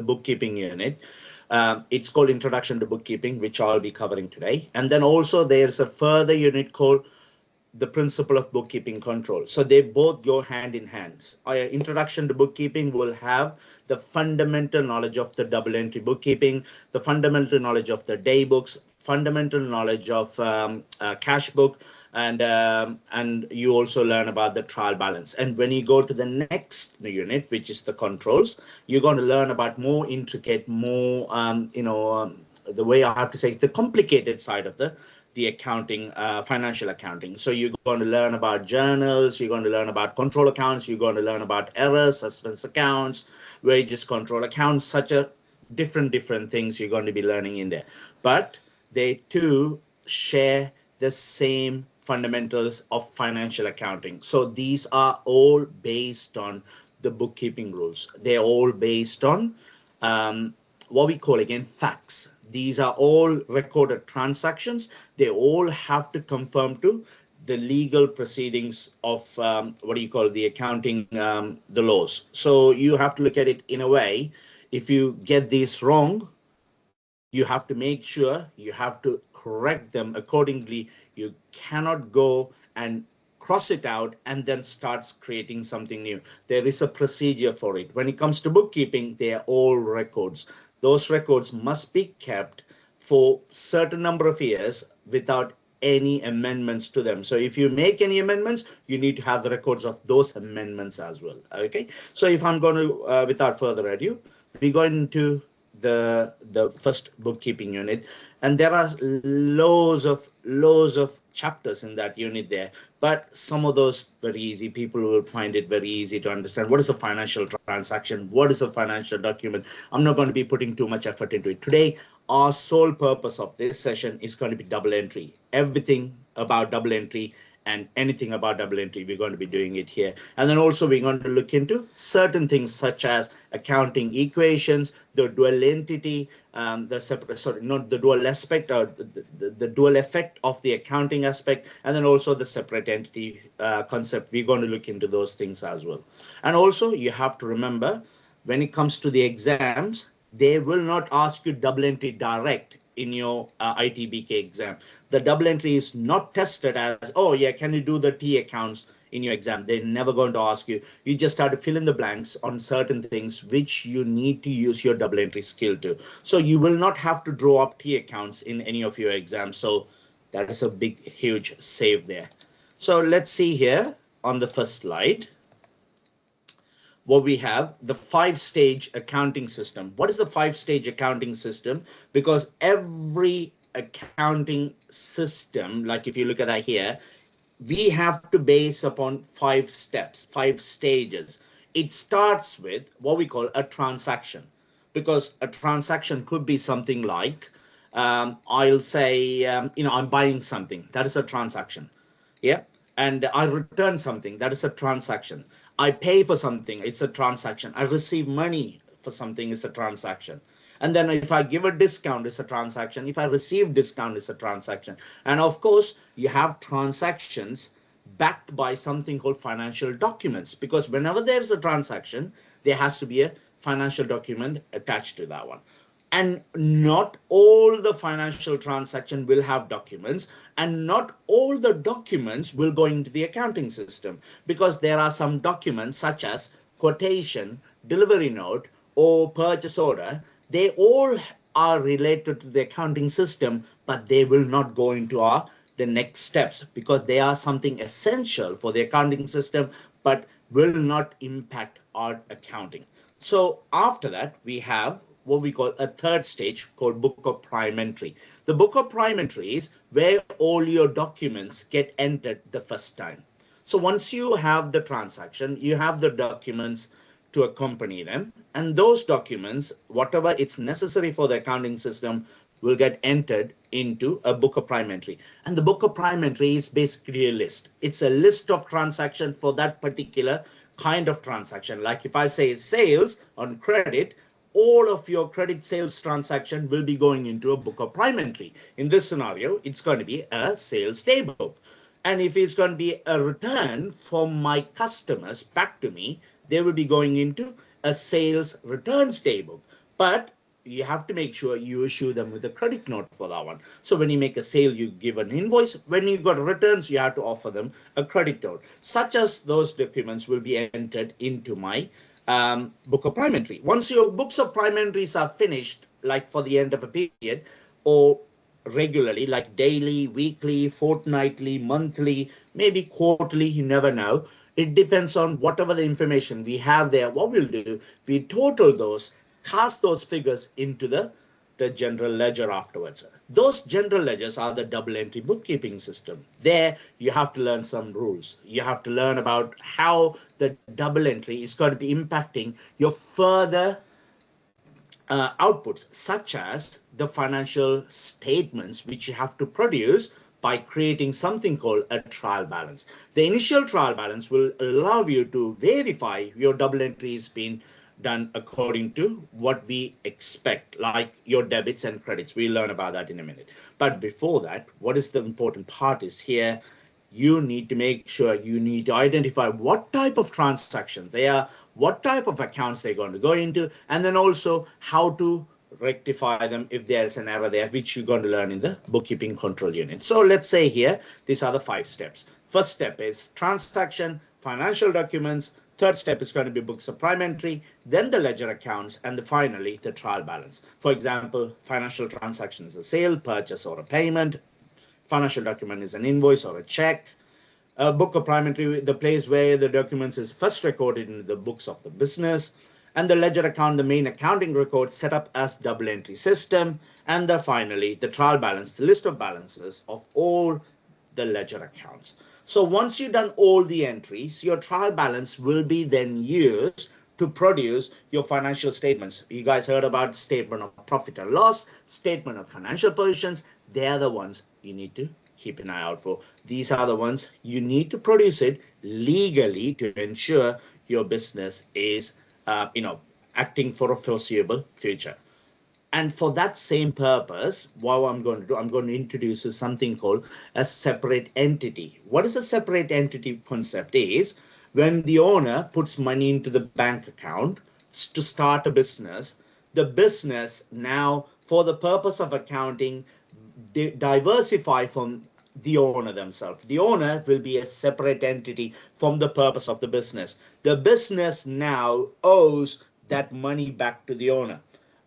bookkeeping unit. It's called Introduction to Bookkeeping, which I'll be covering today. And then also there's a further unit called the principle of bookkeeping control. So they both go hand in hand. Our introduction to bookkeeping will have the fundamental knowledge of the double entry bookkeeping, the fundamental knowledge of the day books, fundamental knowledge of cash book, and you also learn about the trial balance. And when you go to the next unit, which is the controls, you're going to learn about more intricate, more the way I have to say, the complicated side of the accounting, financial accounting. So you're going to learn about journals, you're going to learn about control accounts, you're going to learn about errors, suspense accounts, wages control accounts, such a different things you're going to be learning in there. But they too share the same fundamentals of financial accounting. So these are all based on the bookkeeping rules. They're all based on what we call, again, facts. These are all recorded transactions. They all have to conform to the legal proceedings of the accounting, the laws. So you have to look at it in a way. If you get these wrong, you have to make sure you have to correct them accordingly. You cannot go and cross it out and then starts creating something new. There is a procedure for it. When it comes to bookkeeping, they are all records. Those records must be kept for certain number of years without any amendments to them. So if you make any amendments, you need to have the records of those amendments as well. Okay. So if I'm going to, without further ado, we go into the first bookkeeping unit, and there are loads of chapters in that unit there, but some of those very easy. People will find it very easy to understand. What is a financial transaction? What is a financial document? I'm not going to be putting too much effort into it today. Our sole purpose of this session is going to be double entry. Everything about double entry and anything about double entry, we're going to be doing it here. And then also we're going to look into certain things such as accounting equations, the dual entity, the dual aspect, or the dual effect of the accounting aspect, and then also the separate entity concept. We're going to look into those things as well. And also you have to remember, when it comes to the exams, they will not ask you double entry direct in your ITBK exam. The double entry is not tested as, oh yeah, can you do the T accounts in your exam? They're never going to ask you. You just have to fill in the blanks on certain things which you need to use your double entry skill to. So you will not have to draw up T accounts in any of your exams. So that is a big, huge save there. So let's see here on the first slide. What we have, the 5-stage accounting system. What is the 5-stage accounting system? Because every accounting system, like if you look at that here, we have to base upon 5 steps, 5 stages. It starts with what we call a transaction, because a transaction could be something like, I'll say, I'm buying something. That is a transaction. Yeah. And I return something. That is a transaction. I pay for something. It's a transaction. I receive money for something. It's a transaction. And then if I give a discount, it's a transaction. If I receive discount, it's a transaction. And of course, you have transactions backed by something called financial documents, because whenever there's a transaction, there has to be a financial document attached to that one. And not all the financial transaction will have documents, and not all the documents will go into the accounting system, because there are some documents such as quotation, delivery note, or purchase order. They all are related to the accounting system, but they will not go into the next steps, because they are something essential for the accounting system, but will not impact our accounting. So after that, we have what we call a third stage called book of prime entry. The book of prime entry is where all your documents get entered the first time. So once you have the transaction, you have the documents to accompany them, and those documents, whatever it's necessary for the accounting system, will get entered into a book of prime entry. And the book of prime entry is basically a list. It's a list of transactions for that particular kind of transaction. Like if I say sales on credit, all of your credit sales transaction will be going into a book of prime entry. In this scenario, it's going to be a sales day book. And if it's going to be a return from my customers back to me, they will be going into a sales returns day book. But you have to make sure you issue them with a credit note for that one. So when you make a sale, you give an invoice. When you got returns, you have to offer them a credit note. Such as those documents will be entered into my book of prime entry. Once your books of prime entries are finished, like for the end of a period, or regularly, like daily, weekly, fortnightly, monthly, maybe quarterly, you never know. It depends on whatever the information we have there. What we'll do, we total those, cast those figures into the general ledger afterwards. Those general ledgers are the double entry bookkeeping system. There, you have to learn some rules. You have to learn about how the double entry is going to be impacting your further outputs, such as the financial statements, which you have to produce by creating something called a trial balance. The initial trial balance will allow you to verify your double entry has been done according to what we expect, like your debits and credits. We'll learn about that in a minute. But before that, what is the important part is here, you need to make sure you need to identify what type of transactions they are, what type of accounts they're going to go into, and then also how to rectify them if there's an error there, which you're going to learn in the bookkeeping control unit. So let's say here, these are the 5 steps. First step is transaction, financial documents. Third step is going to be books of prime entry, then the ledger accounts, and finally the trial balance. For example, financial transaction is a sale, purchase, or a payment. Financial document is an invoice or a check. A book of prime entry, the place where the documents is first recorded in the books of the business. And the ledger account, the main accounting record set up as double entry system. And finally, the trial balance, the list of balances of all the ledger accounts. So once you've done all the entries, your trial balance will be then used to produce your financial statements. You guys heard about statement of profit and loss, statement of financial positions. They are the ones you need to keep an eye out for. These are the ones you need to produce it legally to ensure your business is, acting for a foreseeable future. And for that same purpose, what I'm going to do, I'm going to introduce something called a separate entity. What is a separate entity concept is when the owner puts money into the bank account to start a business, the business now, for the purpose of accounting, diversify from the owner themselves. The owner will be a separate entity from the purpose of the business. The business now owes that money back to the owner.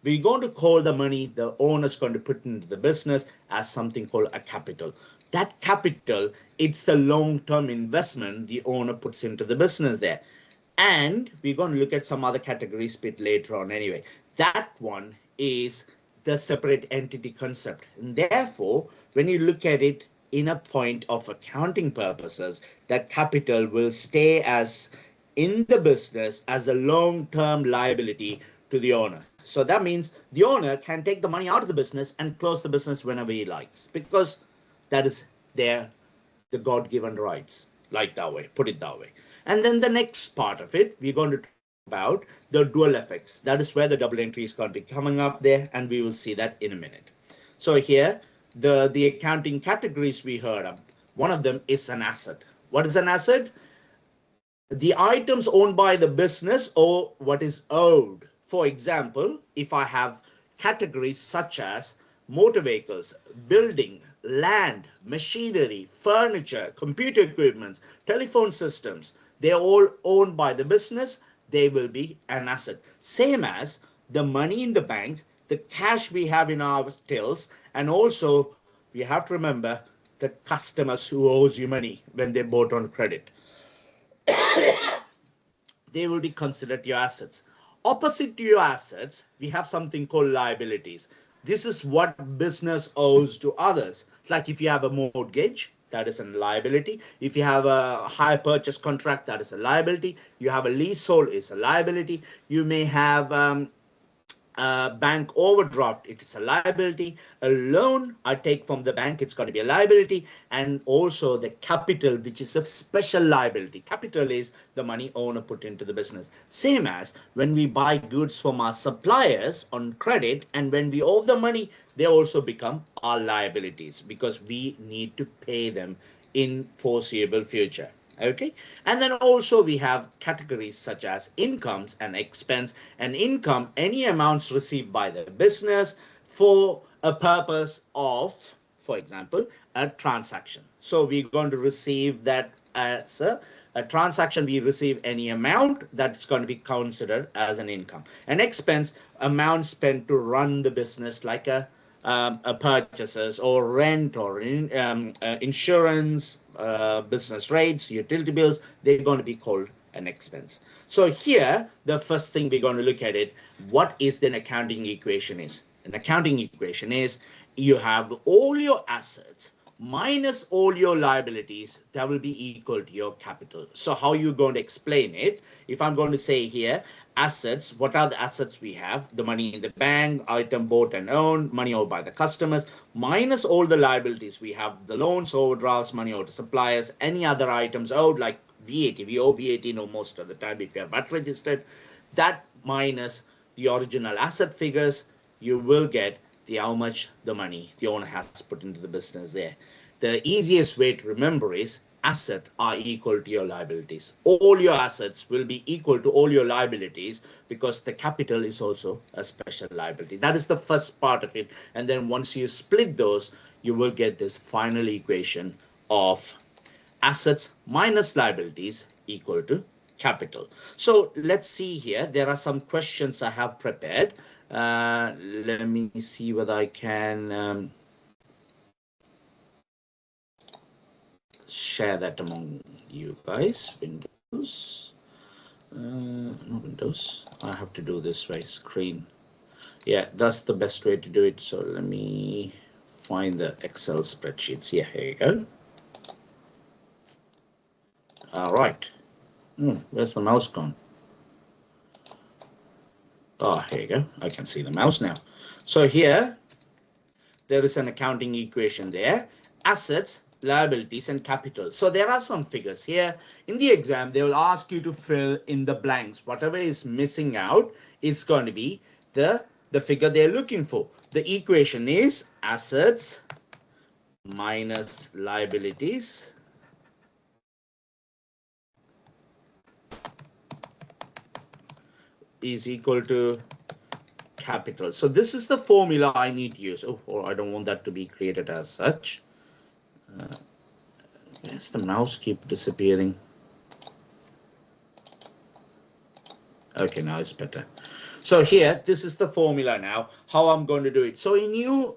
We're going to call the money the owner's going to put into the business as something called a capital. That capital, it's the long-term investment the owner puts into the business there. And we're going to look at some other categories bit later on anyway. That one is the separate entity concept. And therefore, when you look at it in a point of accounting purposes, that capital will stay as in the business as a long-term liability to the owner. So that means the owner can take the money out of the business and close the business whenever he likes, because that is the God-given rights, like that way, put it that way. And then the next part of it, we're going to talk about the dual effects. That is where the double entry is going to be coming up there, and we will see that in a minute. So here, the accounting categories we heard of, one of them is an asset. What is an asset? The items owned by the business or what is owed. For example, if I have categories such as motor vehicles, building, land, machinery, furniture, computer equipments, telephone systems, they're all owned by the business, they will be an asset. Same as the money in the bank, the cash we have in our tills, and also we have to remember the customers who owes you money when they bought on credit. They will be considered your assets. Opposite to your assets, we have something called liabilities. This is what business owes to others. Like if you have a mortgage, that is a liability. If you have a hire purchase contract, that is a liability. You have a leasehold, it's a liability. You may have bank overdraft, it is a liability. A loan I take from the bank, it's going to be a liability. And also the capital, which is a special liability. Capital is the money owner put into the business. Same as when we buy goods from our suppliers on credit, and when we owe the money, they also become our liabilities because we need to pay them in foreseeable future. Okay, and then also we have categories such as incomes and expense. And income, any amounts received by the business for a purpose of, for example, a transaction. So we're going to receive that as a transaction. We receive any amount that's going to be considered as an income. An expense, amount spent to run the business, like purchases or rent or insurance, business rates, utility bills. They're going to be called an expense. So here, the first thing we're going to look at it, what is the accounting equation is? An accounting equation is you have all your assets minus all your liabilities, that will be equal to your capital. So how are you going to explain it? If I'm going to say here, assets, what are the assets we have? The money in the bank, item bought and owned, money owed by the customers, minus all the liabilities. We have the loans, overdrafts, money owed to suppliers, any other items owed like VAT. We owe VAT most of the time if you are VAT registered. That minus the original asset figures, you will get how much the money the owner has put into the business there. The easiest way to remember is asset are equal to your liabilities. All your assets will be equal to all your liabilities because the capital is also a special liability. That is the first part of it. And then once you split those, you will get this final equation of assets minus liabilities equal to capital. So let's see here. There are some questions I have prepared. Let me see whether I can share that among you guys. Windows, no Windows. I have to do this way. Screen. Yeah, that's the best way to do it. So let me find the Excel spreadsheets. Yeah, here you go. All right. Where's the mouse gone? Oh, here you go. I can see the mouse now. So here, there is an accounting equation there. Assets, liabilities, and capital. So there are some figures here. In the exam, they will ask you to fill in the blanks. Whatever is missing out is going to be the figure they're looking for. The equation is assets minus liabilities is equal to capital. So this is the formula I need to use. Oh, I don't want that to be created as such. Where's the mouse keep disappearing? Okay, now it's better. So here, this is the formula now, how I'm going to do it. So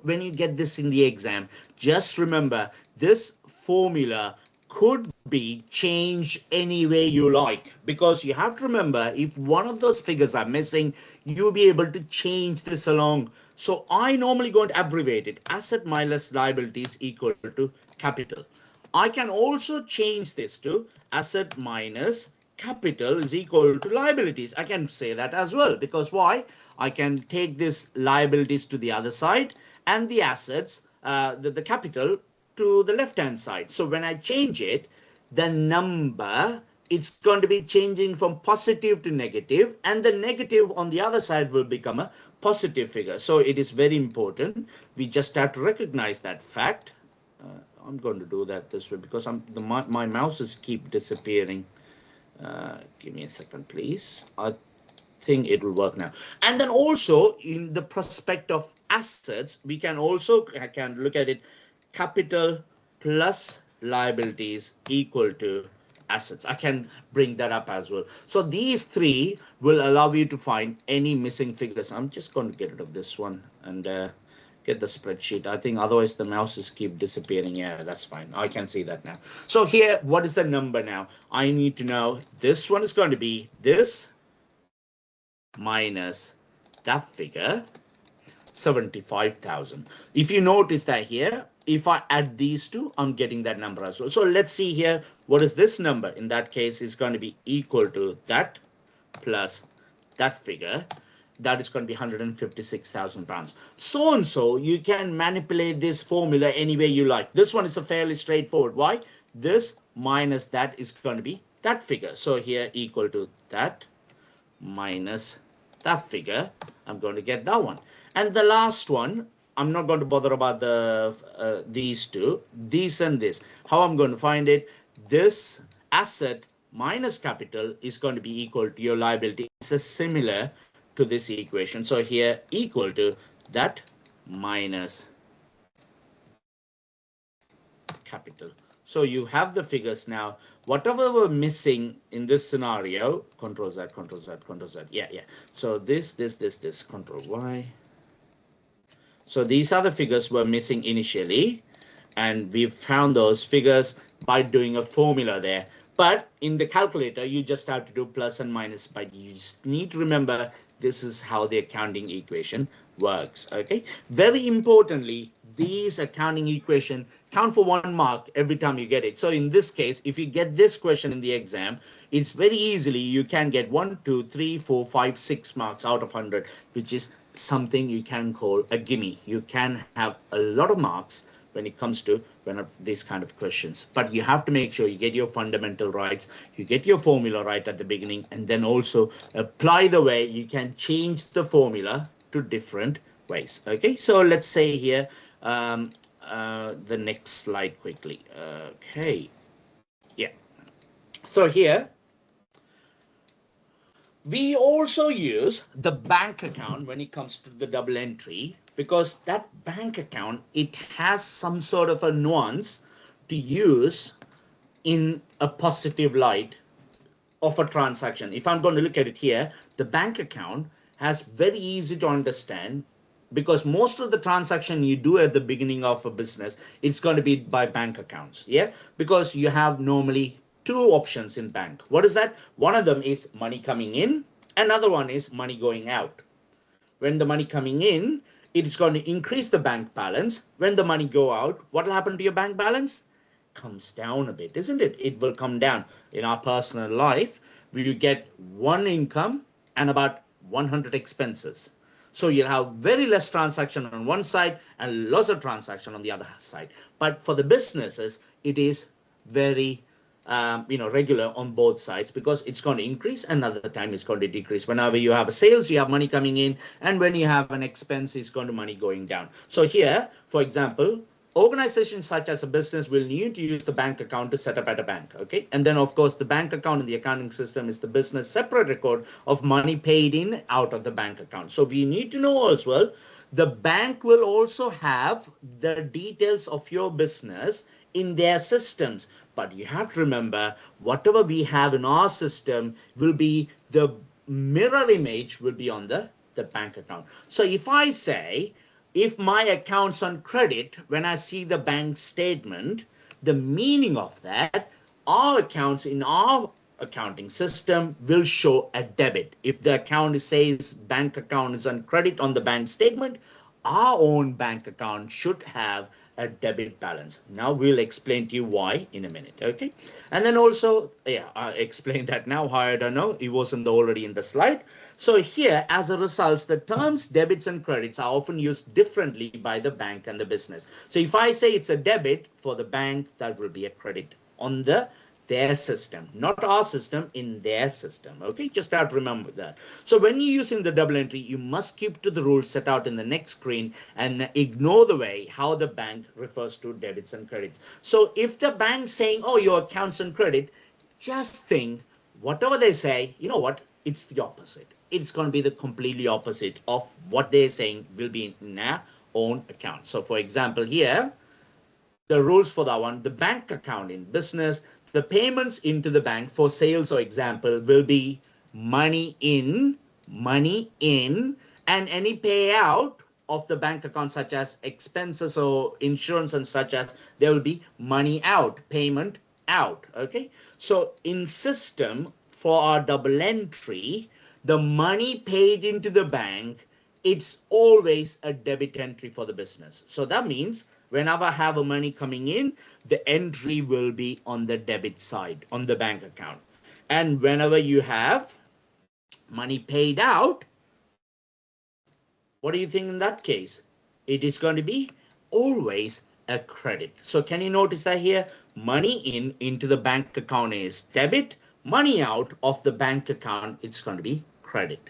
when you get this in the exam, just remember this formula could be changed any way you like, because you have to remember if one of those figures are missing, you'll be able to change this along. So I normally going to abbreviate it, asset minus liabilities equal to capital. I can also change this to asset minus capital is equal to liabilities. I can say that as well, because why? I can take this liabilities to the other side and the assets, the capital to the left hand side. So when I change it, the number, it's going to be changing from positive to negative, and the negative on the other side will become a positive figure. So it is very important. We just have to recognize that fact. I'm going to do that this way because my mouses keep disappearing. Give me a second, please. I think it will work now. And then also in the prospect of assets, we can also look at it, capital plus liabilities equal to assets. I can bring that up as well. So these three will allow you to find any missing figures. I'm just going to get rid of this one and get the spreadsheet. I think otherwise the mouses keep disappearing. Yeah, that's fine. I can see that now. So here, what is the number now? I need to know this one is going to be this minus that figure, 75,000. If you notice that here, if I add these two, I'm getting that number as well. So let's see here, what is this number? In that case, is going to be equal to that plus that figure. That is going to be 156,000 pounds. So and so, you can manipulate this formula any way you like. This one is a fairly straightforward. Why? This minus that is going to be that figure. So here equal to that minus that figure. I'm going to get that one. And the last one, I'm not going to bother about the these two, this and this. How I'm going to find it? This asset minus capital is going to be equal to your liability. It's similar to this equation. So here equal to that minus capital. So you have the figures now. Whatever were missing in this scenario, Control Z, Control Z, Control Z. Yeah. So this, Control Y. So these are the figures were missing initially, and we've found those figures by doing a formula there. But in the calculator, you just have to do plus and minus, but you just need to remember this is how the accounting equation works. Okay. Very importantly, these accounting equation count for 1 mark every time you get it. So in this case, if you get this question in the exam, it's very easily you can get 1, 2, 3, 4, 5, 6 marks out of 100, which is something you can call a gimme. You can have a lot of marks when it comes to these kind of questions, but you have to make sure you get your fundamental rights, you get your formula right at the beginning, and then also apply the way you can change the formula to different ways. Okay, so let's say here the next slide quickly. Okay, yeah, so here we also use the bank account when it comes to the double entry, because that bank account, it has some sort of a nuance to use in a positive light of a transaction. If I'm going to look at it here, the bank account has very easy to understand, because most of the transaction you do at the beginning of a business, it's going to be by bank accounts. Yeah, because you have normally 2 options in bank. What is that? One of them is money coming in, another one is money going out. When the money coming in, it is going to increase the bank balance. When the money go out, what will happen to your bank balance? Comes down a bit, isn't it? It will come down. In our personal life, we will get 1 income and about 100 expenses. So you'll have very less transaction on one side and lots of transaction on the other side. But for the businesses, it is very regular on both sides, because it's going to increase, another time it's going to decrease. Whenever you have a sales, you have money coming in, and when you have an expense, it's going to money going down. So here, for example, organizations such as a business will need to use the bank account to set up at a bank. Okay, and then of course the bank account in the accounting system is the business separate record of money paid in out of the bank account. So we need to know as well, the bank will also have the details of your business in their systems, but you have to remember, whatever we have in our system will be the mirror image will be on the bank account. So if I say, if my account's on credit, when I see the bank statement, the meaning of that, our accounts in our accounting system will show a debit. If the account says bank account is on credit on the bank statement, our own bank account should have a debit balance. Now we'll explain to you why in a minute. Okay, and then also, yeah, I explained that now. How I don't know, it wasn't already in the slide. So here, as a result, the terms debits and credits are often used differently by the bank and the business. So if I say it's a debit for the bank, that will be a credit on their system, not our system, in their system. Okay, just have to remember that. So when you're using the double entry, you must keep to the rules set out in the next screen and ignore the way how the bank refers to debits and credits. So if the bank's saying, oh, your account's on credit, just think, whatever they say, you know what, it's the opposite. It's going to be the completely opposite of what they're saying will be in our own account. So for example, here, the rules for that one, the bank account in business, the payments into the bank for sales, or example, will be money in, and any payout of the bank account, such as expenses or insurance and such as, there will be money out, payment out. Okay, so in system for our double entry, the money paid into the bank, it's always a debit entry for the business. So that means whenever I have a money coming in, the entry will be on the debit side, on the bank account. And whenever you have money paid out, what do you think in that case? It is going to be always a credit. So can you notice that here? Money in into the bank account is debit, money out of the bank account, it's going to be credit.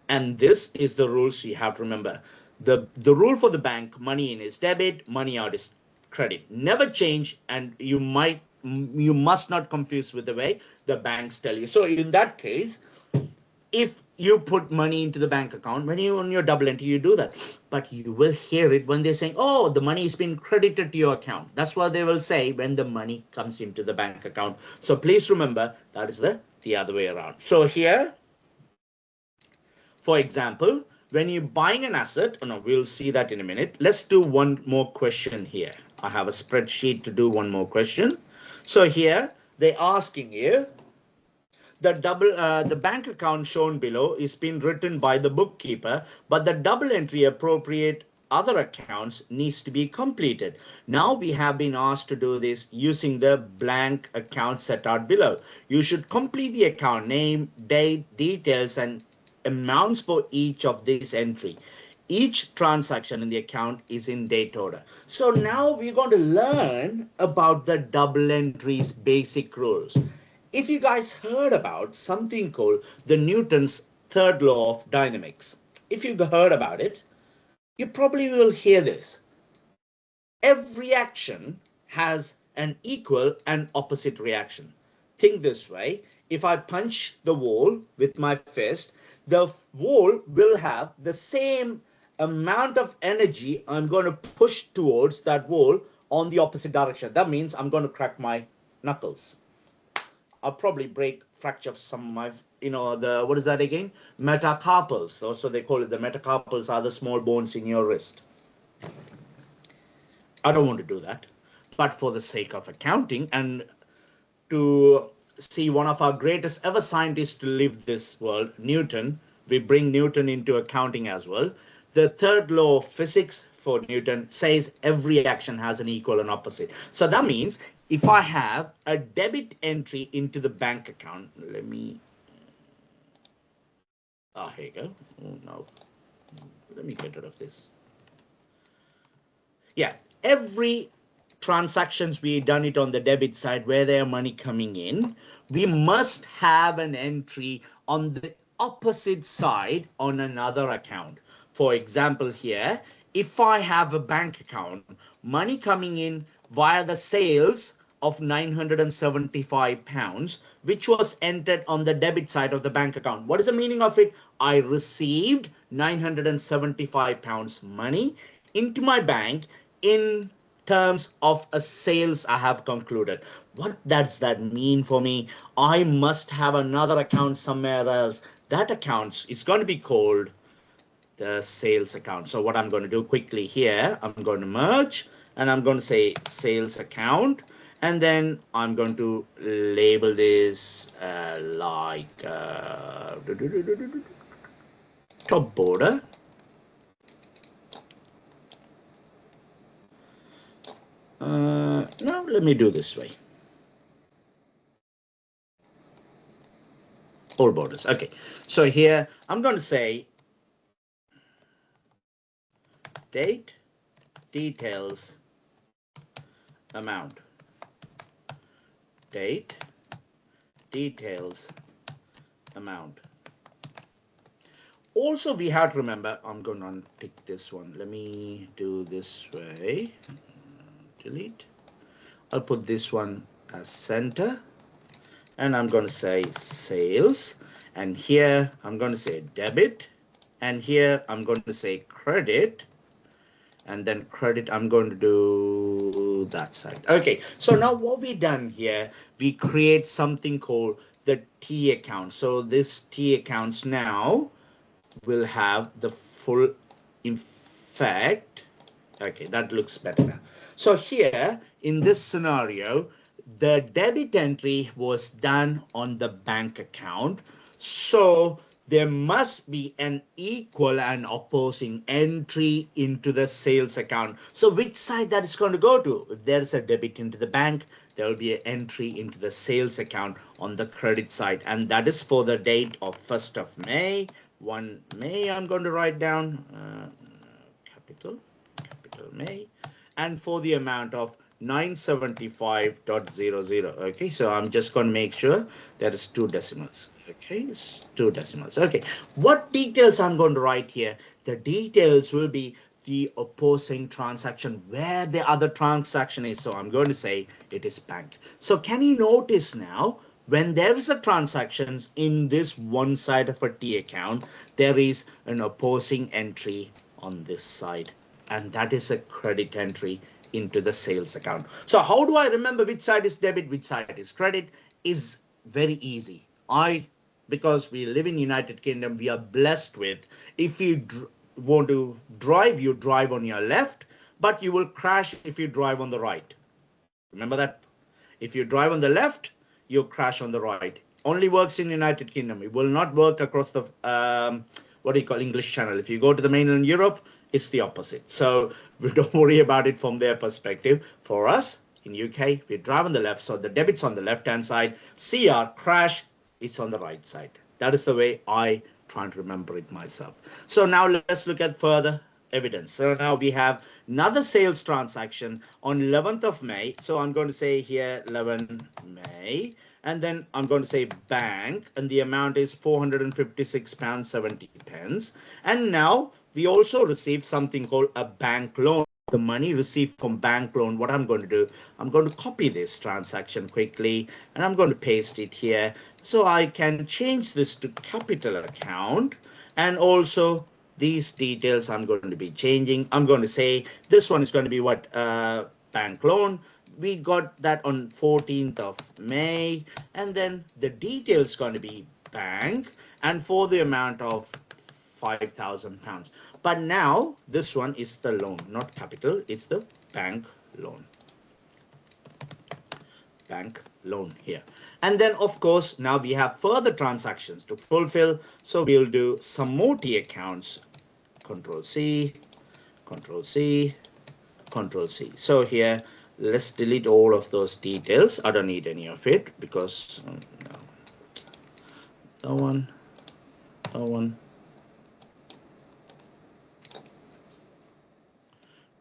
And this is the rules you have to remember. The rule for the bank, money in is debit, money out is credit. Never change, and you might You must not confuse with the way the banks tell you. So in that case, if you put money into the bank account, when you on your double entry, you do that. But you will hear it when they're saying, oh, the money has been credited to your account. That's what they will say when the money comes into the bank account. So please remember that is the other way around. So here, for example, when you're buying an asset, oh no, we'll see that in a minute. Let's do one more question here. I have a spreadsheet to do one more question. So here, they're asking you, the bank account shown below is been written by the bookkeeper, but the double entry appropriate other accounts needs to be completed. Now we have been asked to do this using the blank account set out below. You should complete the account name, date, details, and amounts for each of these entry. Each transaction in the account is in date order. So now we're going to learn about the double entries basic rules. If you guys heard about something called the Newton's third law of dynamics, if you've heard about it, you probably will hear this. Every action has an equal and opposite reaction. Think this way. If I punch the wall with my fist, the wall will have the same amount of energy I'm going to push towards that wall on the opposite direction. That means I'm going to crack my knuckles. I'll probably fracture some of my, what is that again? Metacarpals. Also, they call it the metacarpals are the small bones in your wrist. I don't want to do that. But for the sake of accounting and to see one of our greatest ever scientists to live this world, Newton, we bring Newton into accounting as well. The third law of physics for Newton says every action has an equal and opposite. So that means if I have a debit entry into the bank account, let me, here you go. Oh no, let me get rid of this. Yeah, every transactions we done it on the debit side where there are money coming in, we must have an entry on the opposite side on another account. For example, here, if I have a bank account, money coming in via the sales of £975, which was entered on the debit side of the bank account. What is the meaning of it? I received £975 money into my bank in terms of a sales I have concluded. What does that mean for me? I must have another account somewhere else. That account is going to be called the sales account. So what I'm going to do quickly here, I'm going to merge and I'm going to say sales account. And then I'm going to label this like top border. Now let me do this way. All borders. Okay. So here I'm going to say date, details, amount. Date, details, amount. Also, we have to remember, I'm going to untick this one. Let me do this way. Delete. I'll put this one as center. And I'm going to say sales. And here, I'm going to say debit. And here, I'm going to say credit. And then credit, I'm going to do that side. Okay, so now what we done here, we create something called the T account. So this T accounts now will have the full effect. Okay, that looks better now. So here, in this scenario, the debit entry was done on the bank account. So there must be an equal and opposing entry into the sales account. So which side that is going to go to? If there's a debit into the bank, there will be an entry into the sales account on the credit side. And that is for the date of 1st of May. 1 May, I'm going to write down capital May. And for the amount of 975.00. Okay, so I'm just going to make sure there is 2 decimals. Okay, it's 2 decimals. Okay, what details I'm going to write here? The details will be the opposing transaction where the other transaction is. So I'm going to say it is bank. So can you notice now, when there is a transactions in this one side of a T account, there is an opposing entry on this side, and that is a credit entry into the sales account. So how do I remember which side is debit, which side is credit? Is very easy. Because we live in United Kingdom, we are blessed with, if you want to drive, you drive on your left, but you will crash if you drive on the right. Remember that? If you drive on the left, you crash on the right. Only works in United Kingdom. It will not work across the what do you call English Channel. If you go to the mainland Europe, it's the opposite. So we don't worry about it from their perspective. For us in UK, we drive on the left, so the debit's on the left hand side. CR crash, it's on the right side. That is the way I try to remember it myself. So now let's look at further evidence. So now we have another sales transaction on 11th of May. So I'm going to say here 11 May, and then I'm going to say bank, and the amount is £456.70. And now we also received something called a bank loan. The money received from bank loan. What I'm going to do, I'm going to copy this transaction quickly, and I'm going to paste it here so I can change this to capital account. And also these details I'm going to be changing. I'm going to say this one is going to be what, bank loan. We got that on 14th of May, and then the details going to be bank, and for the amount of £5,000. But now this one is the loan, not capital. It's the bank loan. Bank loan here. And then of course now we have further transactions to fulfill. So we'll do some more T accounts. Control C, Control C, Control C. So here let's delete all of those details. I don't need any of it because no. That one, that one.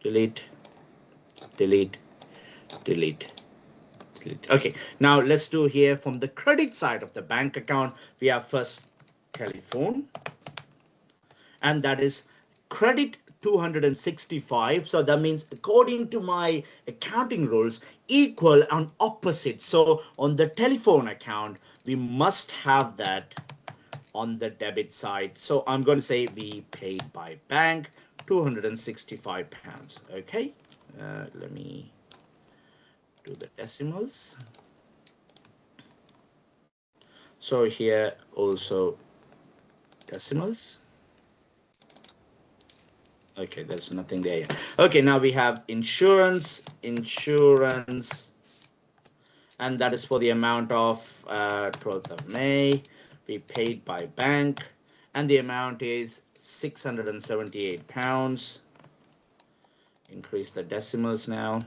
Delete, delete, delete, delete. Okay, now let's do here from the credit side of the bank account. We have first telephone, and that is credit 265. So that means according to my accounting rules, equal and opposite. So on the telephone account, we must have that on the debit side. So I'm going to say we paid by bank £265. Okay, let me do the decimals. So here also decimals. Okay, there's nothing there yet. Okay, now we have insurance, and that is for the amount of 12th of May. We paid by bank, and the amount is £678. Increase the decimals now.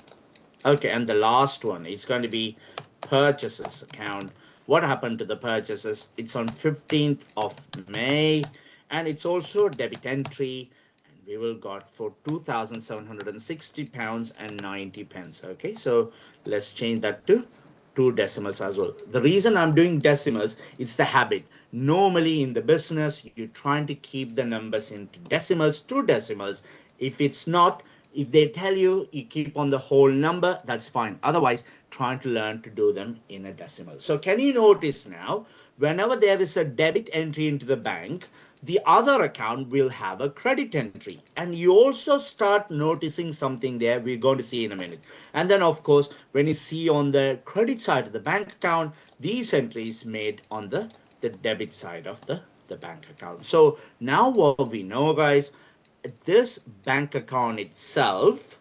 Okay, and the last one is going to be purchases account. What happened to the purchases? It's on 15th of May, and it's also a debit entry, and we will got for £2,760.90. Okay, so let's change that to 2 decimals as well. The reason I'm doing decimals, it's the habit. Normally in the business, you're trying to keep the numbers into decimals, 2 decimals. If it's not, if they tell you you keep on the whole number, that's fine. Otherwise, trying to learn to do them in a decimal. So can you notice now, whenever there is a debit entry into the bank, the other account will have a credit entry. And you also start noticing something there we're going to see in a minute. And then of course, when you see on the credit side of the bank account, these entries made on the debit side of the bank account. So now what we know, guys, this bank account itself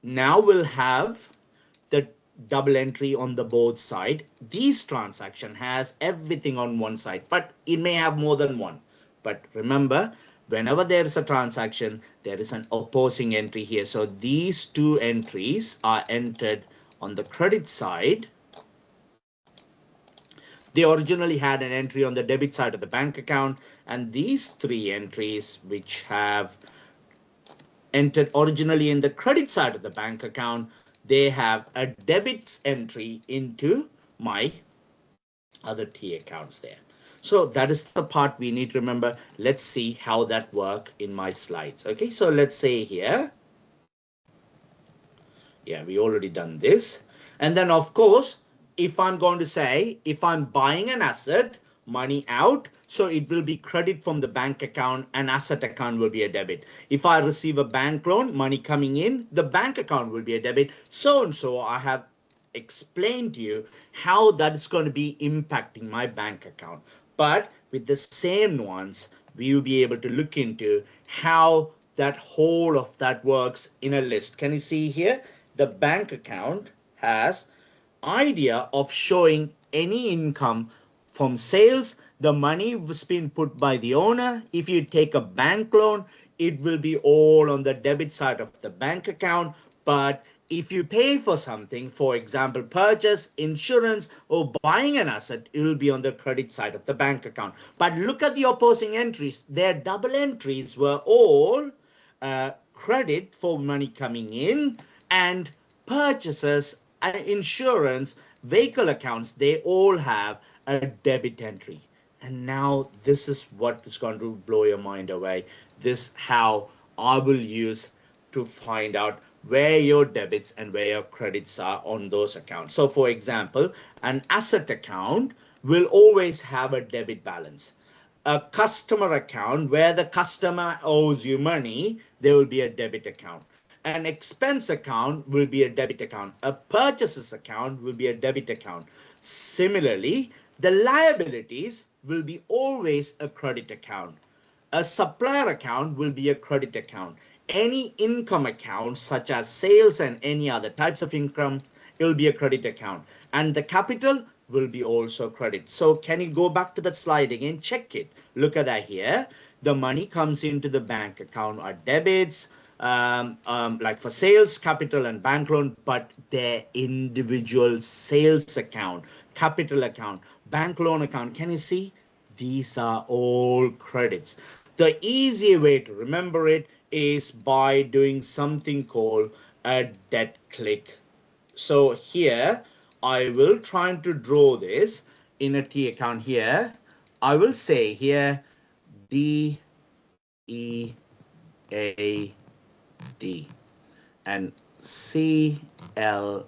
now will have the double entry on the both side. This transaction has everything on one side, but it may have more than one. But remember, whenever there is a transaction, there is an opposing entry here. So these 2 entries are entered on the credit side. They originally had an entry on the debit side of the bank account, and these 3 entries which have entered originally in the credit side of the bank account, they have a debits entry into my other T accounts there. So that is the part we need to remember. Let's see how that work in my slides. Okay, so let's say here, yeah, we already done this. And then of course, if I'm going to say, if I'm buying an asset, money out, so it will be credit from the bank account, and asset account will be a debit. If I receive a bank loan, money coming in, the bank account will be a debit. So and so I have explained to you how that is going to be impacting my bank account. But with the same nuance, we will be able to look into how that whole of that works in a list. Can you see here? The bank account has idea of showing any income from sales. The money was being put by the owner. If you take a bank loan, it will be all on the debit side of the bank account. But if you pay for something, for example, purchase, insurance, or buying an asset, it will be on the credit side of the bank account. But look at the opposing entries. Their double entries were all credit for money coming in, and purchases, insurance, vehicle accounts, they all have a debit entry. And now this is what is going to blow your mind away. This how I will use to find out where your debits and where your credits are on those accounts. So for example, an asset account will always have a debit balance. A customer account, where the customer owes you money, there will be a debit account. An expense account will be a debit account. A purchases account will be a debit account. Similarly, the liabilities will be always a credit account. A supplier account will be a credit account. Any income account, such as sales and any other types of income, it will be a credit account. And the capital will be also credit. So can you go back to that slide again? Check it. Look at that here. The money comes into the bank account are debits, like for sales, capital, and bank loan, but their individual sales account, capital account, bank loan account. Can you see? These are all credits. The easy way to remember it is by doing something called a debt click. So here I will try to draw this in a T account here. I will say here D E A D and CLIC.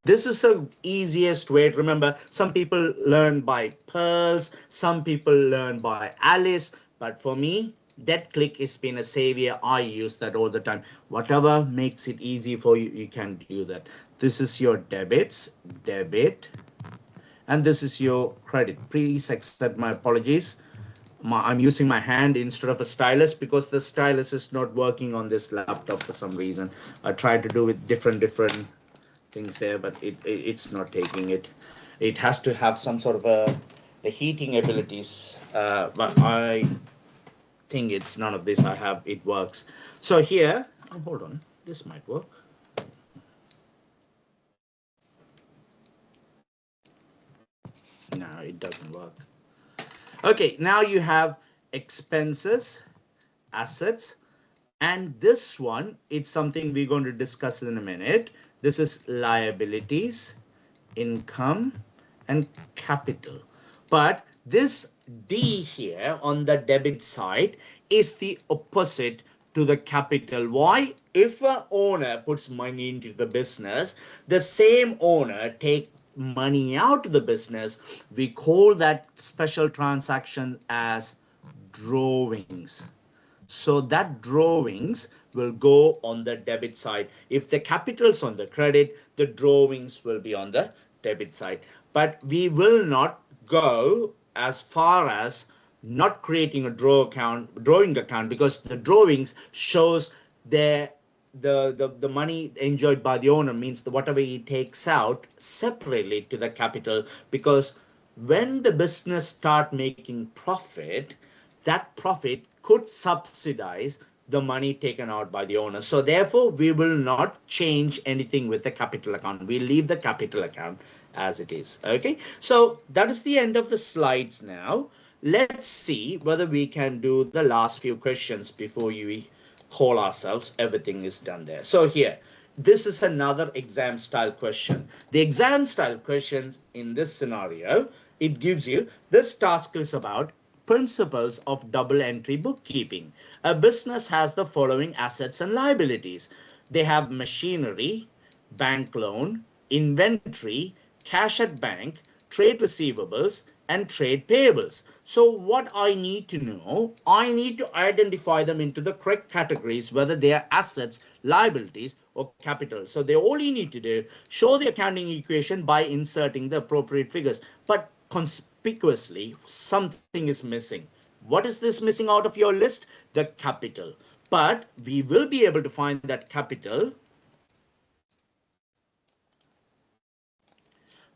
This is the easiest way to remember. Some people learn by Pearls, some people learn by Alice, but for me, debt click has been a savior. I use that all the time. Whatever makes it easy for you, you can do that. This is your debits, debit, and this is your credit. Please accept my apologies. I'm using my hand instead of a stylus because the stylus is not working on this laptop for some reason. I tried to do with different things there, but it's not taking it. It has to have some sort of a heating abilities, but I think it's none of this I have. It works. So here, oh, hold on, this might work. No, it doesn't work. Okay, now you have expenses, assets, and this one, it's something we're going to discuss in a minute. This is liabilities, income, and capital. But this D here on the debit side is the opposite to the capital. Why? If an owner puts money into the business, the same owner take money out of the business, we call that special transaction as drawings. So that drawings will go on the debit side. If the capital's on the credit, the drawings will be on the debit side. But we will not go as far as not creating a drawing account, because the drawings shows the money enjoyed by the owner, means the whatever he takes out separately to the capital, because when the business start making profit, that profit could subsidize the money taken out by the owner. So therefore, we will not change anything with the capital account. We leave the capital account as it is. Okay, so that is the end of the slides now. Let's see whether we can do the last few questions before we call ourselves everything is done there. So here, this is another exam style question. The exam style questions in this scenario, it gives you, this task is about principles of double entry bookkeeping. A business has the following assets and liabilities. They have machinery, bank loan, inventory, cash at bank, trade receivables, and trade payables. So what I need to know, I need to identify them into the correct categories, whether they are assets, liabilities, or capital. So they all you need to do, show the accounting equation by inserting the appropriate figures. But conspicuously, something is missing. What is this missing out of your list? The capital. But we will be able to find that capital.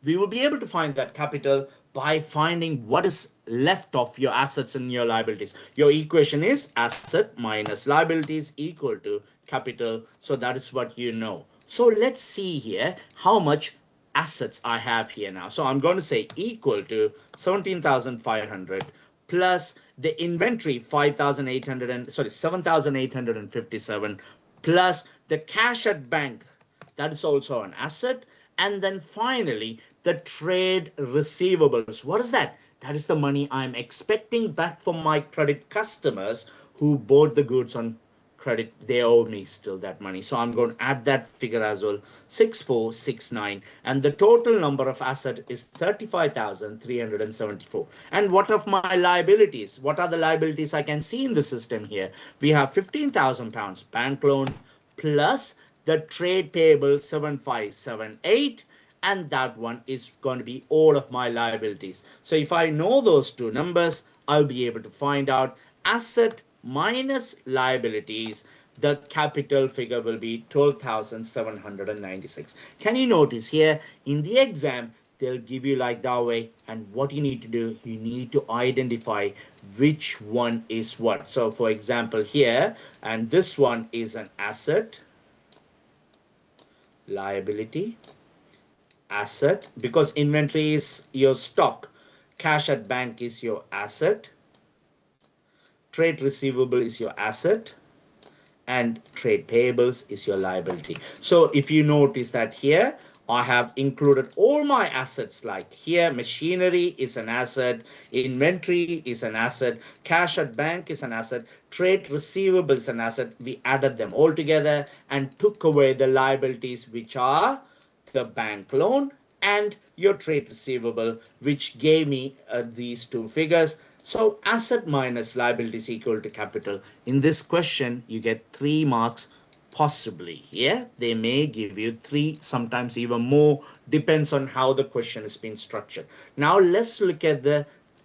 We will be able to find that capital by finding what is left of your assets and your liabilities. Your equation is asset minus liabilities equal to capital. So that is what you know. So let's see here how much assets I have here now. So I'm going to say equal to 17,500 plus the inventory 5,800 and 7,857 plus the cash at bank, that is also an asset. And then finally, the trade receivables. What is that? That is the money I'm expecting back from my credit customers who bought the goods on credit. They owe me still that money. So I'm going to add that figure as well, 6469. And the total number of assets is 35,374. And what of my liabilities? What are the liabilities I can see in the system here? We have 15,000 pounds bank loan plus the trade payable 7578, and that one is going to be all of my liabilities. So if I know those two numbers, I'll be able to find out asset minus liabilities. The capital figure will be 12,796. Can you notice here in the exam, they'll give you like that way, and what you need to do, you need to identify which one is what. So for example here, and this one is an asset, liability, asset, because inventory is your stock, cash at bank is your asset, trade receivable is your asset, and trade payables is your liability. So if you notice that here, I have included all my assets, like here machinery is an asset, inventory is an asset, cash at bank is an asset, trade receivable is an asset. We added them all together and took away the liabilities, which are the bank loan and your trade receivable, which gave me these two figures. So asset minus liability is equal to capital. In this question, you get 3 marks possibly. Here, they may give you 3, sometimes even more, depends on how the question has been structured. Now let's look at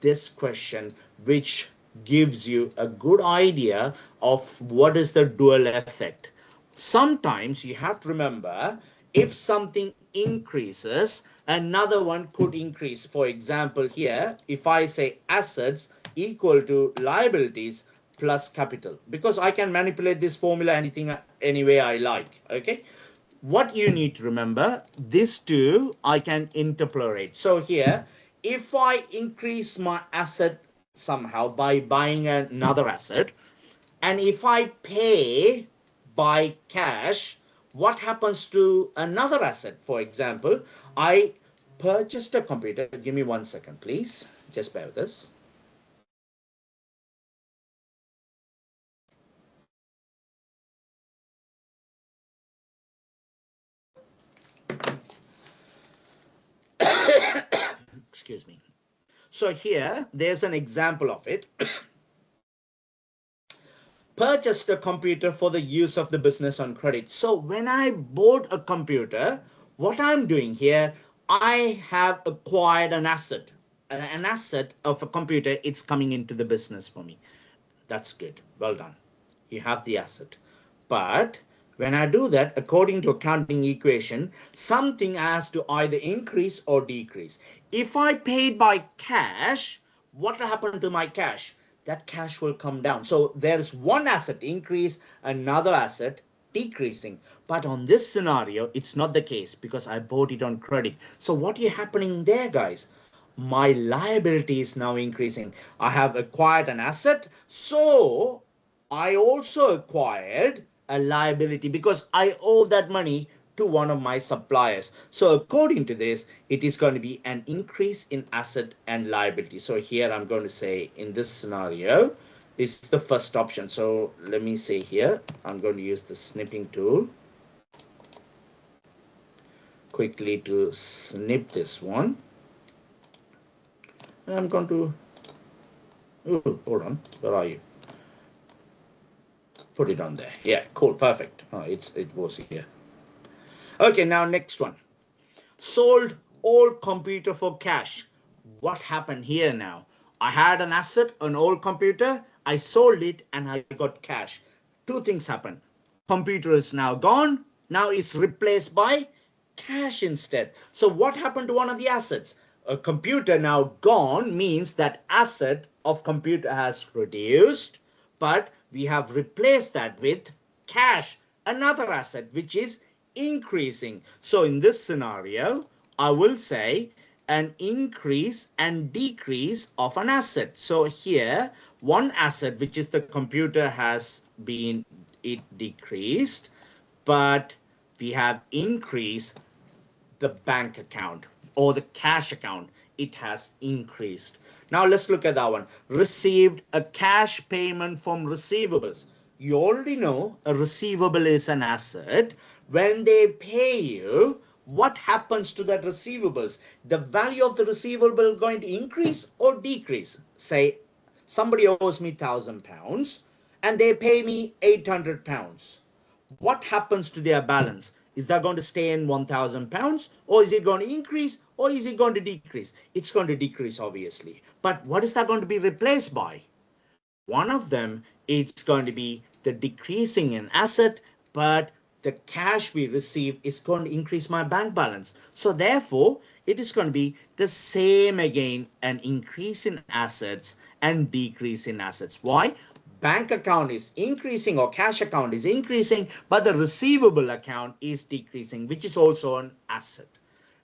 this question, which gives you a good idea of what is the dual effect. Sometimes you have to remember, if something increases, another one could increase. For example, here, if I say assets equal to liabilities plus capital, because I can manipulate this formula anything any way I like. Okay, what you need to remember, these two I can interpolate. So here, if I increase my asset somehow by buying another asset, and if I pay by cash, what happens to another asset? For example, I purchased a computer. Give me 1 second, please. Just bear with us. Excuse me. So here, there's an example of it. Purchased a computer for the use of the business on credit. So when I bought a computer, what I'm doing here, I have acquired an asset. An asset of a computer, it's coming into the business for me. That's good. Well done. You have the asset. But when I do that, according to accounting equation, something has to either increase or decrease. If I paid by cash, what will happen to my cash? That cash will come down. So there's one asset increase, another asset decreasing. But on this scenario, it's not the case because I bought it on credit. So what is happening there, guys? My liability is now increasing. I have acquired an asset, so I also acquired a liability because I owe that money to one of my suppliers. So according to this, it is going to be an increase in asset and liability. So here I'm going to say in this scenario, this is the first option. So let me say here, I'm going to use the snipping tool quickly to snip this one. And I'm going to, oh, hold on, where are you? Put it on there. Yeah, cool, perfect. Oh, it was here. Okay, now next one. Sold old computer for cash. What happened here now? I had an asset, an old computer. I sold it and I got cash. Two things happened. Computer is now gone. Now it's replaced by cash instead. So what happened to one of the assets? A computer now gone means that asset of computer has reduced, but we have replaced that with cash, another asset which is increasing. So in this scenario, I will say an increase and decrease of an asset. So here, one asset, which is the computer, has been decreased, but we have increased the bank account or the cash account. It has increased. Now let's look at that one. Received a cash payment from receivables. You already know a receivable is an asset. When they pay you, what happens to that receivables? The value of the receivable going to increase or decrease? Say somebody owes me £1,000 and they pay me £800. What happens to their balance? Is that going to stay in £1,000, or is it going to increase, or is it going to decrease? It's going to decrease, obviously. But what is that going to be replaced by? One of them, it's going to be the decreasing in asset, but the cash we receive is going to increase my bank balance. So therefore, it is going to be the same again, an increase in assets and decrease in assets. Why? Bank account is increasing or cash account is increasing, but the receivable account is decreasing, which is also an asset.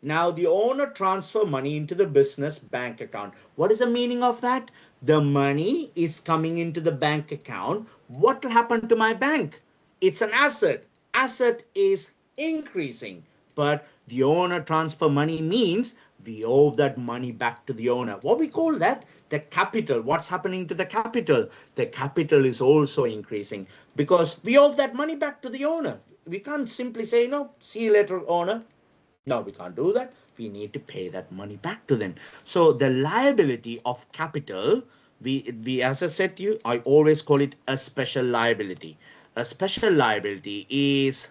Now the owner transfer money into the business bank account. What is the meaning of that? The money is coming into the bank account. What will happen to my bank? It's an asset. Asset is increasing, but the owner transfer money means we owe that money back to the owner. What we call that? The capital. What's happening to the capital? The capital is also increasing because we owe that money back to the owner. We can't simply say, no, see you later, owner. No, we can't do that. We need to pay that money back to them. So the liability of capital, we as I said to you, I always call it a special liability. A special liability is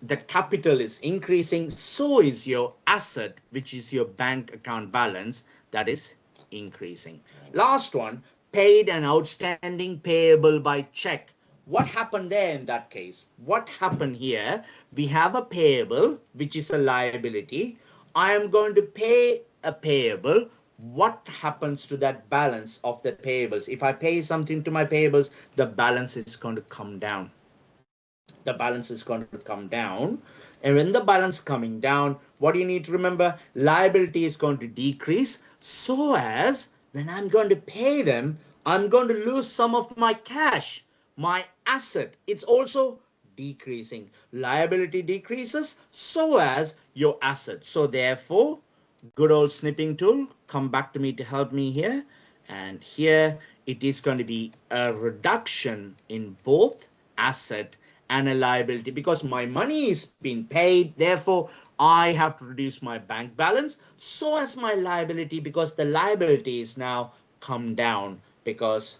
the capital is increasing, so is your asset, which is your bank account balance, that is increasing. Last one, paid and outstanding payable by check. What happened there in that case? What happened here? We have a payable, which is a liability. I am going to pay a payable. What happens to that balance of the payables? If I pay something to my payables, the balance is going to come down. The balance is going to come down. And when the balance coming down, what do you need to remember? Liability is going to decrease, so as when I'm going to pay them, I'm going to lose some of my cash, my asset. It's also decreasing. Liability decreases, so as your asset. So therefore, good old snipping tool, come back to me to help me here. And here it is going to be a reduction in both asset and a liability, because my money is being paid, therefore I have to reduce my bank balance, so as my liability, because the liability is now come down because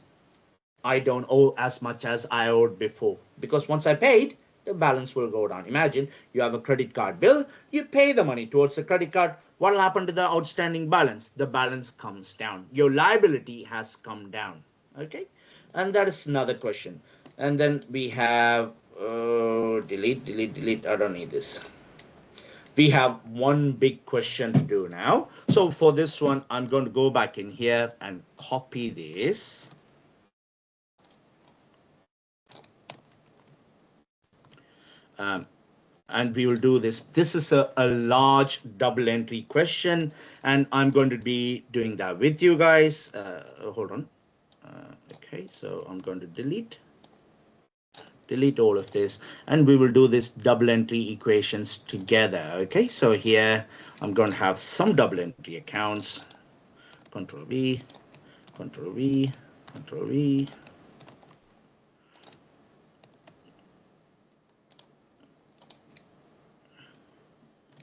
I don't owe as much as I owed before, because once I paid, the balance will go down. Imagine you have a credit card bill, you pay the money towards the credit card. What will happen to the outstanding balance? The balance comes down. Your liability has come down. Okay, and that is another question. And then we have delete. I don't need this. We have one big question to do now. So for this one, I'm going to go back in here and copy this. And we will do this. This is a large double entry question, and I'm going to be doing that with you guys. Hold on. Okay, so I'm going to delete delete all of this, and we will do this double entry equations together. Okay, so here I'm going to have some double entry accounts. Control V, Control V, Control V.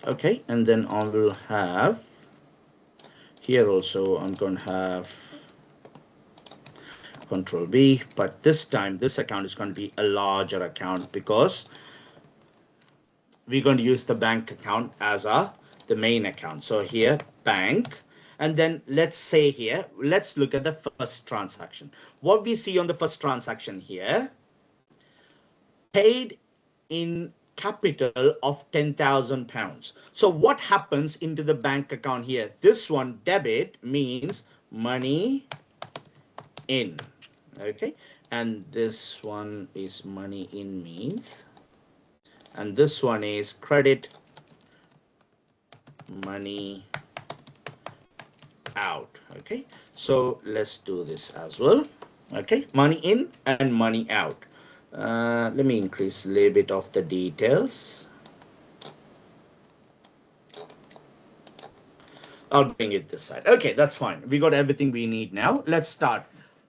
Okay, and then I will have here also, I'm going to have Control V, but this time this account is going to be a larger account because we're going to use the bank account as the main account. So here, bank, and then let's say here, let's look at the first transaction. What we see on the first transaction here, paid in capital of £10,000. So what happens into the bank account here? This one, debit, means money in. Okay, and this one is money in means, and this one is credit, money out. Okay, so let's do this as well. Okay, money in and money out. Let me increase a little bit of the details. I'll bring it this side. Okay, that's fine. We got everything we need now. Let's start.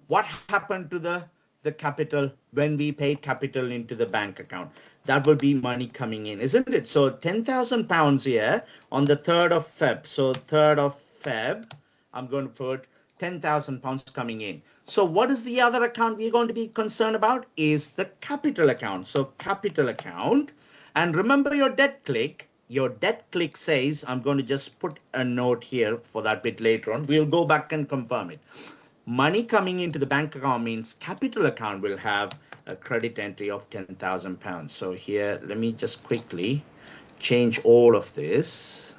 What happened to the capital when we paid capital into the bank account? That will be money coming in, isn't it? So £10,000 here on the 3rd of Feb. So 3rd of Feb, I'm going to put £10,000 coming in. So what is the other account we're going to be concerned about? Is the capital account. So capital account. And remember your debt click. Your debt click says, I'm going to just put a note here for that bit later on. We'll go back and confirm it. Money coming into the bank account means capital account will have a credit entry of £10,000. So here, let me just quickly change all of this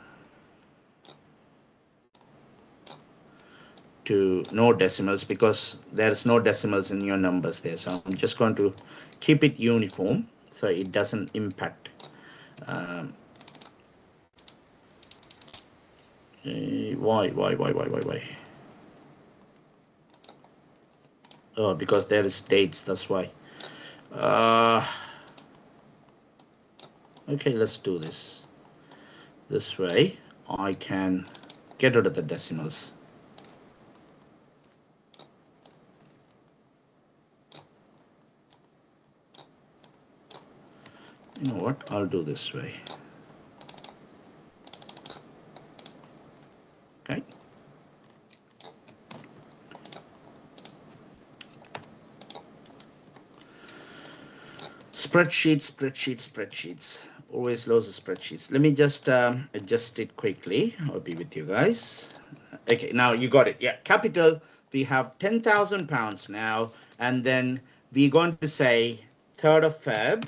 to no decimals because there's no decimals in your numbers there. So I'm just going to keep it uniform so it doesn't impact. Why? Oh, because there is dates, that's why. Okay, let's do this. This way, I can get rid of the decimals. You know what? I'll do this way. Okay. Spreadsheets. Always loads of spreadsheets. Let me just adjust it quickly. I'll be with you guys. Okay, now you got it. Yeah, capital. We have £10,000 now, and then we're going to say 3rd of Feb.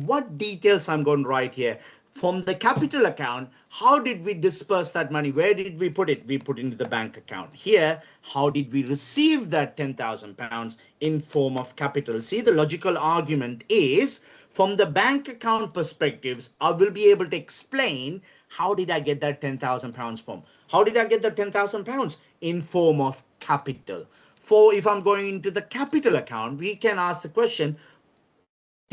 What details I'm going to write here? From the capital account, how did we disperse that money? Where did we put it? We put into the bank account. Here, how did we receive that £10,000 in form of capital? See, the logical argument is, from the bank account perspectives, I will be able to explain how did I get that £10,000 from? How did I get that £10,000 in form of capital? For if I'm going into the capital account, we can ask the question,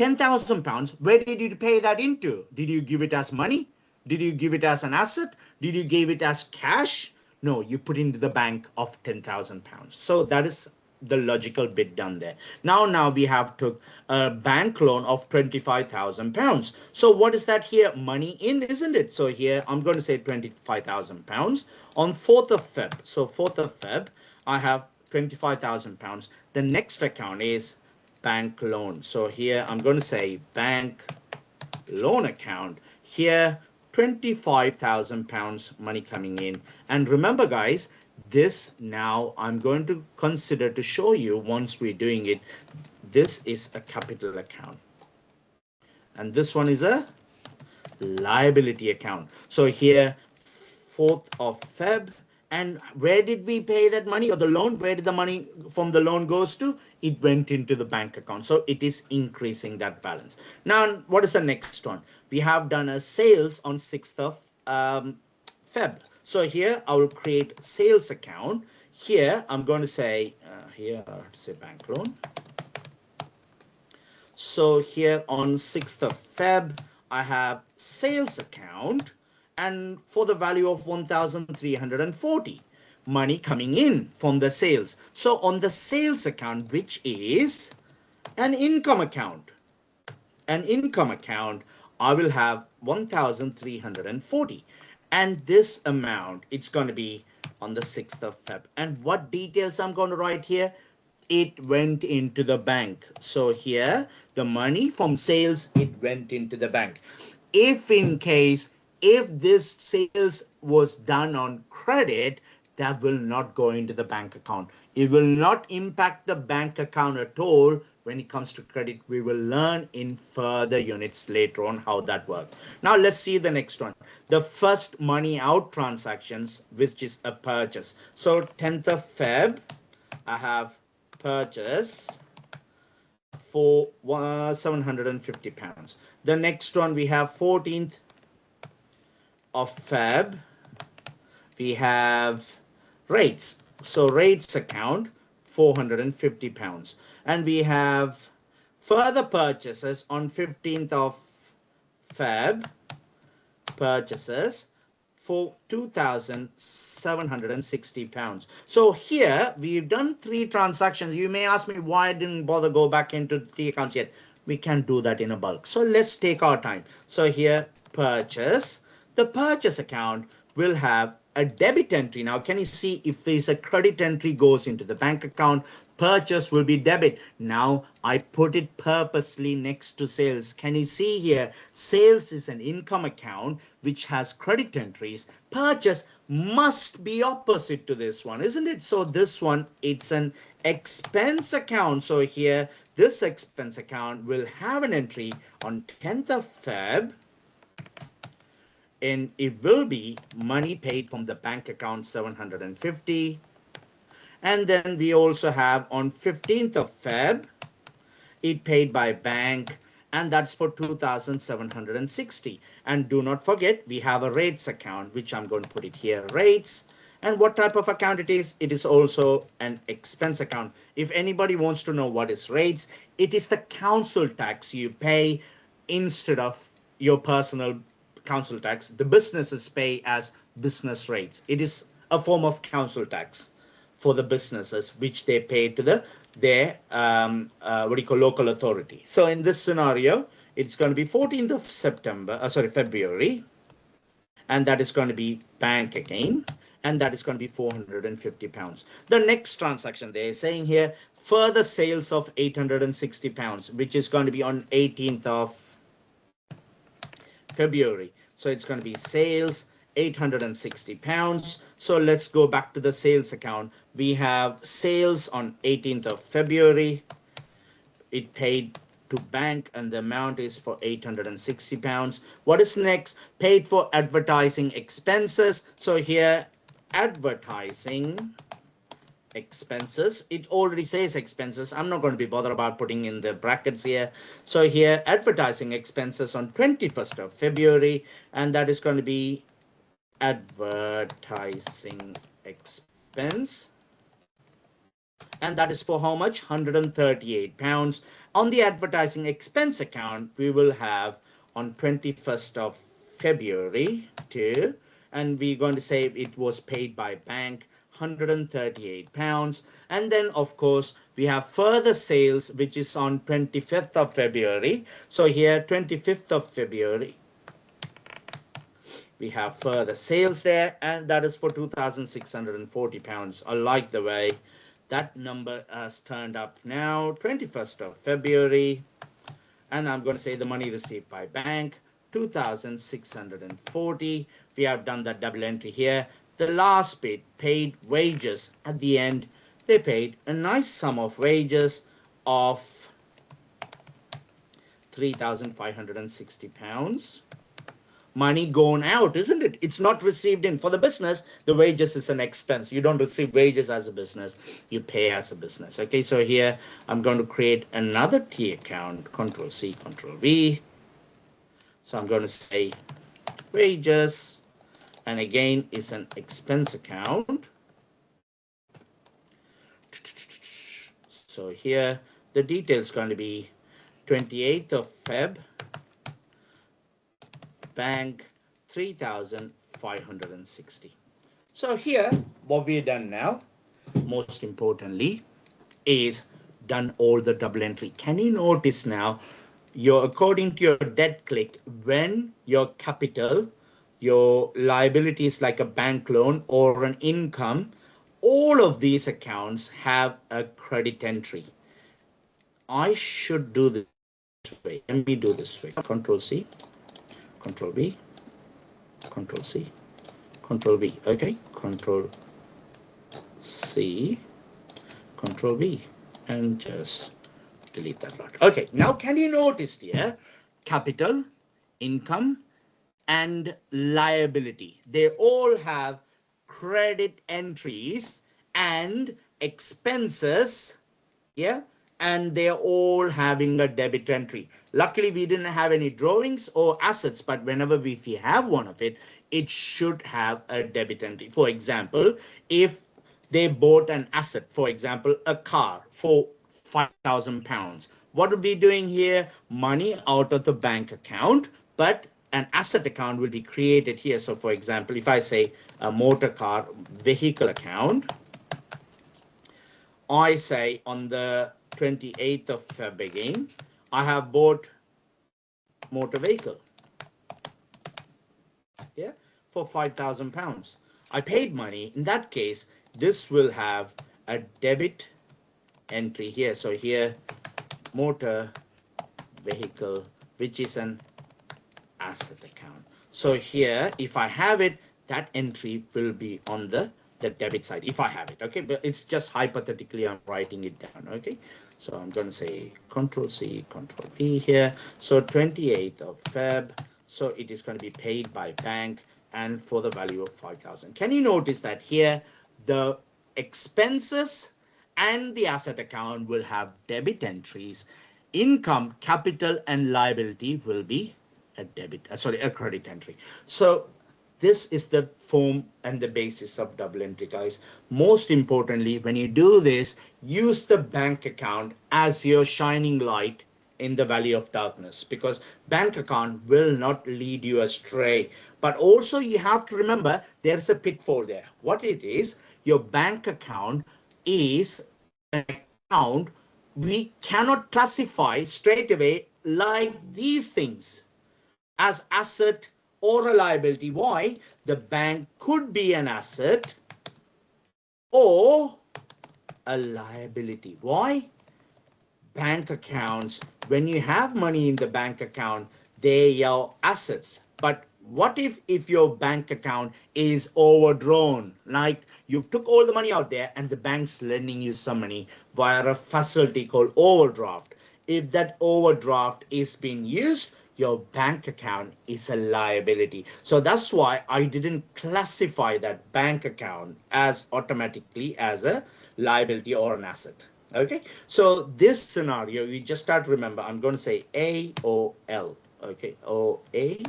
£10,000, where did you pay that into? Did you give it as money? Did you give it as an asset? Did you give it as cash? No, you put into the bank of £10,000. So that is the logical bit done there. Now we have took a bank loan of £25,000. So what is that here? Money in, isn't it? So here I'm going to say £25,000 on 4th of Feb. So 4th of Feb, I have £25,000. The next account is bank loan. So here I'm going to say bank loan account. Here £25,000 money coming in. And remember guys, this now I'm going to consider to show you once we're doing it. This is a capital account. And this one is a liability account. So here 4th of Feb. And where did we pay that money or the loan? Where did the money from the loan goes to? It went into the bank account. So it is increasing that balance. Now, what is the next one? We have done a sales on 6th of Feb. So here I will create sales account. Here I'm going to say, here I have to say bank loan. So here on 6th of Feb, I have sales account and for the value of 1,340 money coming in from the sales. So on the sales account, which is an income account, I will have 1,340, and this amount it's going to be on the 6th of Feb. And what details I'm going to write here? It went into the bank. So here the money from sales, it went into the bank. If in case, if this sales was done on credit, that will not go into the bank account. It will not impact the bank account at all. When it comes to credit, we will learn in further units later on how that works. Now let's see the next one. The first money out transactions, which is a purchase. So 10th of Feb, I have purchase for 750 pounds. The next one we have 14th of Feb, we have rates. So rates account 450 pounds. And we have further purchases on 15th of Feb, purchases for 2,760 pounds. So here we've done 3 transactions. You may ask me why I didn't bother go back into the accounts yet. We can do that in a bulk. So let's take our time. So here purchase, the purchase account will have a debit entry. Now can you see if there's a credit entry goes into the bank account, purchase will be debit. Now I put it purposely next to sales. Can you see here? Sales is an income account which has credit entries. Purchase must be opposite to this one, isn't it? So this one, it's an expense account. So here, this expense account will have an entry on 10th of Feb. And it will be money paid from the bank account 750. And then we also have on 15th of Feb, it paid by bank, and that's for 2,760. And do not forget, we have a rates account, which I'm going to put it here, rates. And what type of account it is also an expense account. If anybody wants to know what is rates, it is the council tax you pay instead of your personal council tax. The businesses pay as business rates. It is a form of council tax for the businesses, which they pay to their local authority. So in this scenario, it's going to be 14th of February, and that is going to be bank again, and that is going to be 450 pounds. The next transaction they're saying here, further sales of 860 pounds, which is going to be on 18th of February. So it's going to be sales 860 pounds. So let's go back to the sales account. We have sales on 18th of February. It paid to bank and the amount is for 860 pounds. What is next? Paid for advertising expenses. So here, advertising expenses, it already says expenses. I'm not going to be bothered about putting in the brackets here. So here, advertising expenses on 21st of February, and that is going to be advertising expense, and that is for how much? 138 pounds. On the advertising expense account, we will have on 21st of February too, and we're going to say it was paid by bank, 138 pounds. And then of course we have further sales, which is on 25th of February. So here 25th of February we have further sales there, and that is for 2,640 pounds. I like the way that number has turned up now. 21st of February, and I'm going to say the money received by bank, 2,640. We have done that double entry here. The last bit, paid wages. At the end, they paid a nice sum of wages of 3,560 pounds. Money gone out, isn't it? It's not received in. For the business, the wages is an expense. You don't receive wages as a business. You pay as a business. Okay, so here I'm going to create another T account, Control C, Control V. So I'm going to say wages, and again, it's an expense account. So here, the detail is going to be 28th of Feb, bank 3,560. So here, what we've done now, most importantly, is done all the double entry. Can you notice now, according to your debt click, when your capital, your liabilities like a bank loan or an income, all of these accounts have a credit entry. I should do this way. Let me do this way. Control C, Control V, Control C, Control V. Okay, Control C, Control V, and just delete that lot. Okay, now can you notice here, capital, income, and liability, they all have credit entries and expenses, yeah, and they're all having a debit entry. Luckily, we didn't have any drawings or assets, but whenever if we have one of it, it should have a debit entry. For example, if they bought an asset, for example, a car for £5,000, what would be doing here? Money out of the bank account, but an asset account will be created here. So for example, if I say a motor car vehicle account, I say on the 28th of Feb again, I have bought motor vehicle, yeah, for £5,000. I paid money. In that case, this will have a debit entry here. So here, motor vehicle, which is an asset account. So here, if I have it, that entry will be on the debit side, if I have it, okay? But it's just hypothetically, I'm writing it down, okay? So I'm going to say Control C, Control V here. So 28th of Feb, so it is going to be paid by bank and for the value of 5,000. Can you notice that here, the expenses and the asset account will have debit entries. Income, capital, and liability will be a a credit entry. So this is the form and the basis of double entry, guys. Most importantly, when you do this, use the bank account as your shining light in the valley of darkness, because bank account will not lead you astray. But also you have to remember there's a pitfall there. What it is, your bank account is an account we cannot classify straight away like these things as asset or a liability. Why? The bank could be an asset or a liability. Why? Bank accounts, when you have money in the bank account, they're your assets. But what if your bank account is overdrawn? Like you took all the money out there and the bank's lending you some money via a facility called overdraft. If that overdraft is being used, your bank account is a liability. So that's why I didn't classify that bank account as automatically as a liability or an asset. Okay, so this scenario, you just start to remember, I'm going to say AOL. Okay, AOL.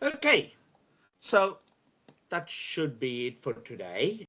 Okay, so that should be it for today.